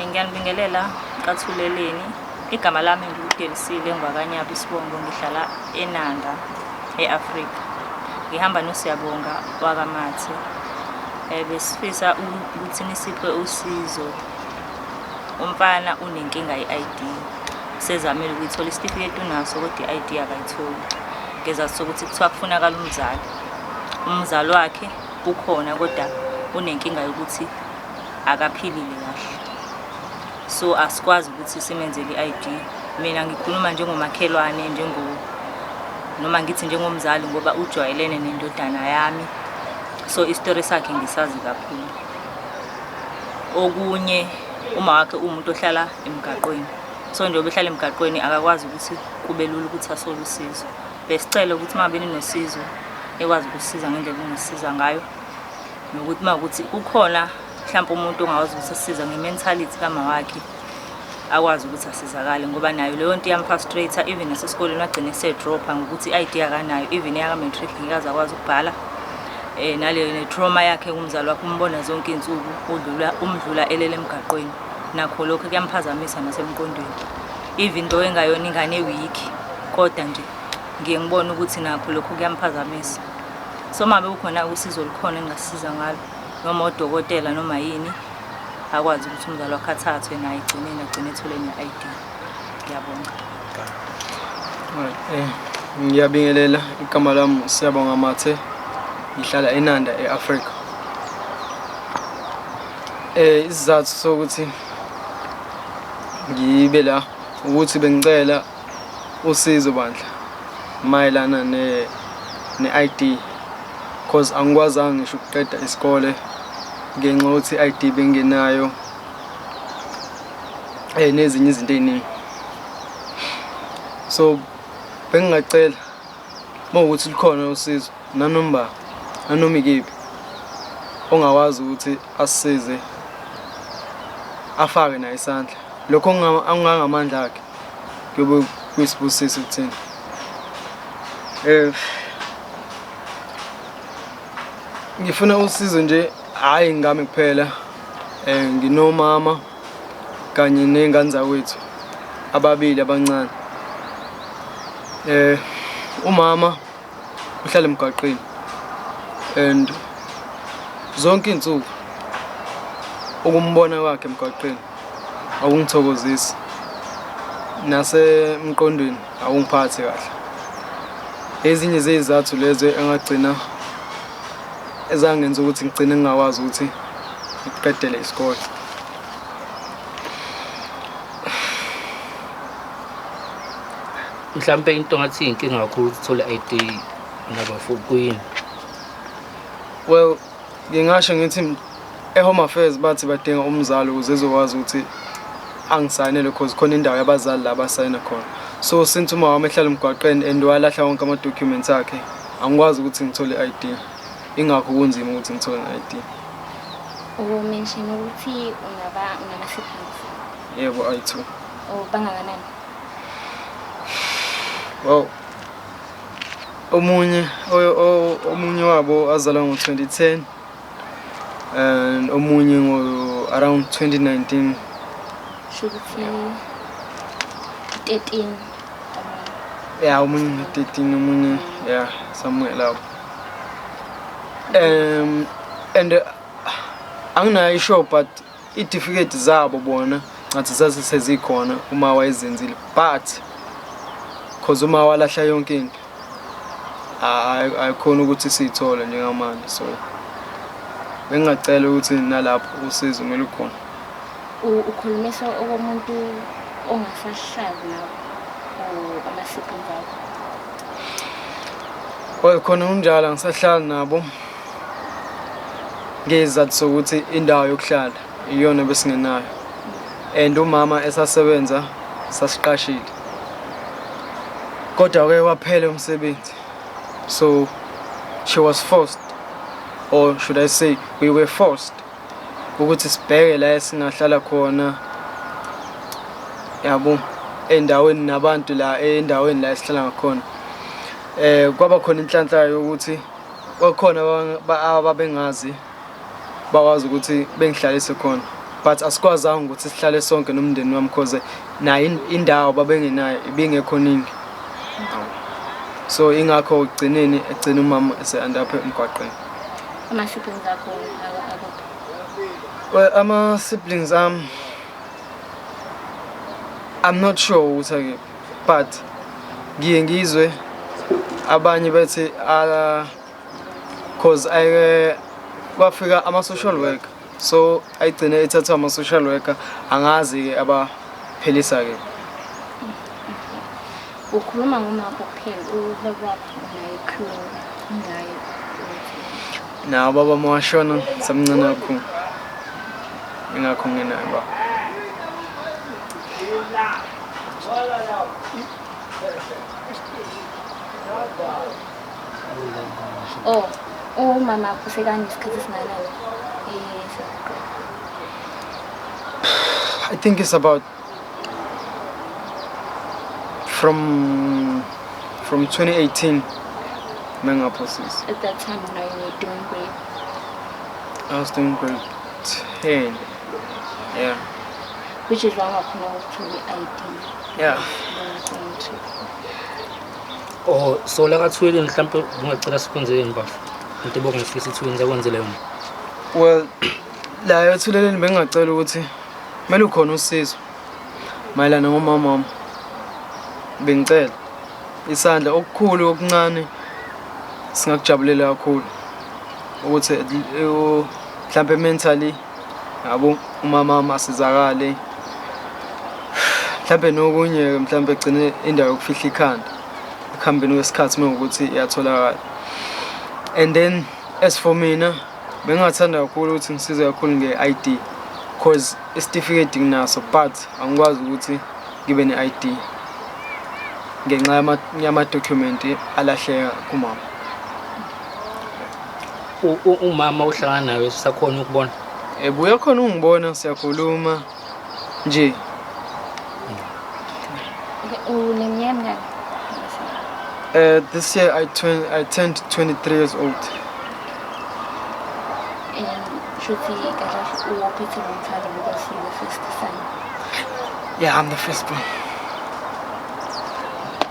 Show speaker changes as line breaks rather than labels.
Ngiyanibingelela kathuleleni. Igama lami ngiludelisile ngwakanyabi isibongo, ngihlala eNanda eAfrika. Ngihamba noSiyabonga wakaMathe. Besifisa ukuthi nisiphe usizo. Umfana unenkinga ye-ID. Sezamile ukuyithola isitifiketi unaso kodwa i-ID akayitholi. Ngezathu sokuthi kuthiwa kufunakala umzali. Umzali wakhe ukhona kodwa unenkinga yokuthi akaphilile kahle. So asikwazi ukuthi simenzele i-ID. Mina ngikhuluma njengomakhelwane noma ngithi njengomzali ngoba ujwayelene nendodana yami. So istory sakhe ngisazi kakhulu. Okunye uma wakhe umuntu ohlala emgaqweni. So njengoba ehlala emgaqweni akakwazi ukuthi kube lula ukuthi asole usizo. Besicela ukuthi mabe ninosizo ekwazi ukusiza ngendlela engisiza ngayo. Nokuthi makuthi kukhona mhlawumbe umuntu ongawazi ukuthi asiza nge-mentality kama wakhe akwazi ukuthi asizakale ngoba nayo leyo nto iyamfrustrator. Even nasesikoleni wagcina esedropa ngokuthi i-ID akanayo, even yaka-matric ngikaze akwazi ukubhala. Naleyo ne-trauma yakhe umzali wakhe umbona zonke insuku umdlula elele emgaqweni. Nakho lokho kuyamphazamisa nasemqondweni. Even though engayona ingane ewiki kodwa nje ngiye ngibona ukuthi nakho lokho kuyamphazamisa. So mabe ukhona usizo likhona engasiza ngalo noma odokotela noma yini akwazi ukuthi umzali wakhe athathwe naye agcine ethole ne-ID. Ngiyabonga.
Ngiyabingelela, igama lami Siyabonga Mathe, ngihlala eNanda eAfrika. Isizathu sokuthi ngibe la ukuthi bengicela usizo bandla mayelana ne-ID because angikwazanga ngisho ukuqeda isikole ngenxa yokuthi i-ID bengenayo nezinye izinto eziningi. So bengingacela mawukuthi likhona usizo nanoma ikephi ongawazi ukuthi asisize afake naye isandla. Lokho angangamandla akhe kuyobe kuyisibusiso kuthina. Ngifuna usizo nje hayi ngami kuphela, nginomama kanye nengane zawethu ababili abancane. Umama uhlala emgaqweni and zonke insuku ukumbona kwakhe emgaqweni awungithokozisi, nasemqondweni awungiphathi kahle. Ezinye zezizathu lezo engagcina ezangenza ukuthi ngigcine ngingakwazi ukuthi ngiqedele isikole.
Mhlambe into ngathi inkinga kakhulu ukuthola i-ID nabafukwini.
Well, ngingasho ngithi eHome Affairs bathi badinga umzali ukuze ezokwazi ukuthi angisayinele because khona indawo yabazali la basayina khona. So since uma wami ehlala emgwaqeni and walahla wonke ama-documents akhe, angikwazi ukuthi ngithole i-ID. Ingakho kunzima ukuthi ngithole i-ID.
Mention ukuthi unama-siblings.
Yebo, I2.
Bangakanani?
Wow. Omunye wabo azalwa ngo-2010 and omunye around 2019.
Shukuthi 13.
Yeah, omunye 13, omunye somewhere lapho. And anginayo sure but itifiketi zabo bona ngathi sasisezikhona uma wayezenzile, but because uma walahla yonke into ayikhona ukuthi siyithole njengamanje. So bengingacela ukuthi nalapho usizo kumele ukhona.
Ukhulumisa okomuntu ongasahlali nabo ama-siblings akho?
Well, khona unjalo angisahlali nabo ngezathu sokuthi indawo yokuhlala iyona besingenayo and umama esasebenza sasiqashile kodwa ke waphela umsebenzi. So she was forced, or should I say we were forced ukuthi sibheke la esingahlala khona, yabo, endaweni nabantu la endaweni la esihlala ngakhona. Kwaba khona inhlanhla yokuthi kwakhona ababengazi bakwazi ukuthi bengihlalise khona but asikwazanga ukuthi sihlale sonke nomndeni wami because nayo indawo babengenayo ibingekho ningi. So ingakho ugcineni egcina umama ese-end up emgwaqeni.
Ama-siblings akho akuphi?
Well, ama-siblings I'm not sure ukuthi but ngiye ngizwe abanye bethi cause kwafika ama-social worker, so ayigcine ethatha ama-social worker angazi-ke abaphelisa-ke.
Ukhuluma ngomakho kuphela, ubaba naye crew ngayo.
Na ubaba mawashona samncane kakhulu, ingakho ngenayo baba.
Umama akho sekanesikhathi esingakanani?
I think it's about from 2018 mengaphosisi.
At that time now you were doing great.
I was doing grade 10. Yeah.
Which is wrong to the ID.
Yeah.
Oh, so la kathwele mhlawumbe ungacela sikwenzele mbafo. Into bongifisa ithweni zakwenzele yona.
Well, la ethuleleni bengacela ukuthi kumele ukhona usizo mayelana ngomama wami. Bengicela isandla okukhulu okuncane singakujabulela kakhulu ukuthi mhlawumbe mentally yabo umama wami asizakale, mhlawumbe nokunye mhlawumbe egcine indawo yokufihla ikhanda ekuhambeni kwesikhathi mekuwukuthi iyatholakala. And then as for mina bengathanda kakhulu ukuthi ngisize kakhulu nge-ID because isitifiketi nginaso but angikwazi ukuthi ngibe ne-ID ngenxa yama-document alahleka kumama.
Umama uhlangana nawe sakhona ukubona?
Uyakhona ungibona, siyakhuluma nje.
Uneminyaka ngani?
This year I turned 23 years old.
And should be because you're the first son.
Yeah, I'm the first born.